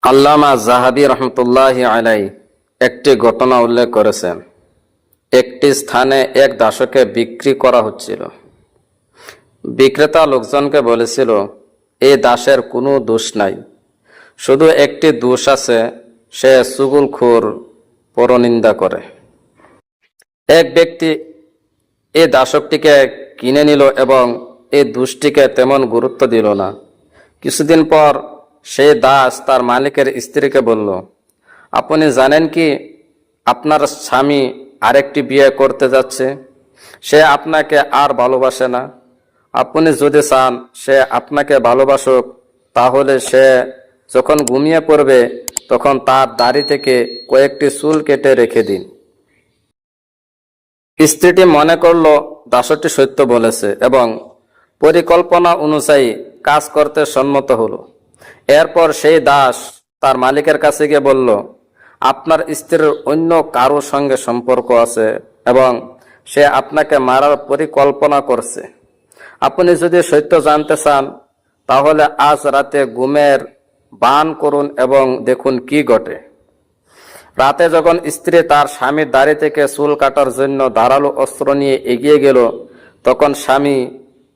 আল্লামা Dhahabi রহমতুল্লাহি আলাইহি একটি ঘটনা উল্লেখ করেছেন। একটি স্থানে এক দাসকে বিক্রি করা হচ্ছিল। বিক্রেতা লোকজনকে বলেছিল, এই দাসের কোনো দোষ নাই, শুধু একটি দোষ আছে, সে চুগলখোর, পরনিন্দা করে। এক ব্যক্তি এই দাসকটিকে কিনে নিল এবং এই দোষটিকে তেমন গুরুত্ব দিল না। কিছুদিন পর সেই দাস তার মালিকের স্ত্রীকে বলল, আপনি জানেন কি আপনার স্বামী আরেকটি বিয়ে করতে যাচ্ছে? সে আপনাকে আর ভালোবাসে না। আপনি যদি চান সে আপনাকে ভালোবাসুক, তাহলে সে যখন ঘুমিয়ে পড়বে তখন তার দাড়ি থেকে কয়েকটি চুল কেটে রেখে দিন। স্ত্রীটি মনে করল দাসটি সত্য বলেছে এবং পরিকল্পনা অনুযায়ী কাজ করতে সম্মত হলো। এরপর সেই দাস তার মালিকের কাছে গিয়ে বলল, আপনার স্ত্রীর অন্য কারো সঙ্গে সম্পর্ক আছে এবং সে আপনাকে মারার পরিকল্পনা করছে। আপনি যদি সত্য জানতে চান তাহলে আজ রাতে ঘুমের বান করুন এবং দেখুন কি ঘটে। রাতে যখন স্ত্রী তার স্বামীর দাড়ি থেকে চুল কাটার জন্য ধারালো অস্ত্র নিয়ে এগিয়ে গেল, তখন স্বামী,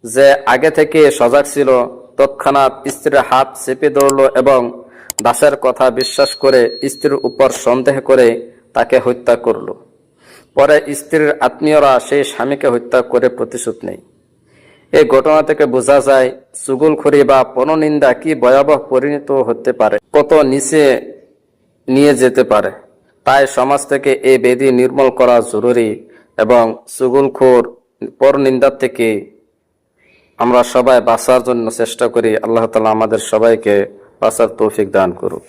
যে আগে থেকে সজাগ ছিল, তৎক্ষণাৎ স্ত্রীর হাত চেপে ধরল এবং দাসের কথা বিশ্বাস করে স্ত্রীর উপর সন্দেহ করে তাকে হত্যা করল। পরে স্ত্রীর আত্মীয়রা সেই স্বামীকে হত্যা করে প্রতিশোধ নেয়। এই ঘটনা থেকে বোঝা যায় চুগলখড়ি বা পরনিন্দা কি ভয়াবহ পরিণত হতে পারে, কত নিচে নিয়ে যেতে পারে। তাই সমাজ থেকে এই ব্যাধি নির্মূল করা জরুরি এবং চুগলখোর, পরনিন্দা থেকে আমরা সবাই বাঁচার জন্য চেষ্টা করি। আল্লাহ তাআলা আমাদের সবাইকে বাঁচার তৌফিক দান করুক।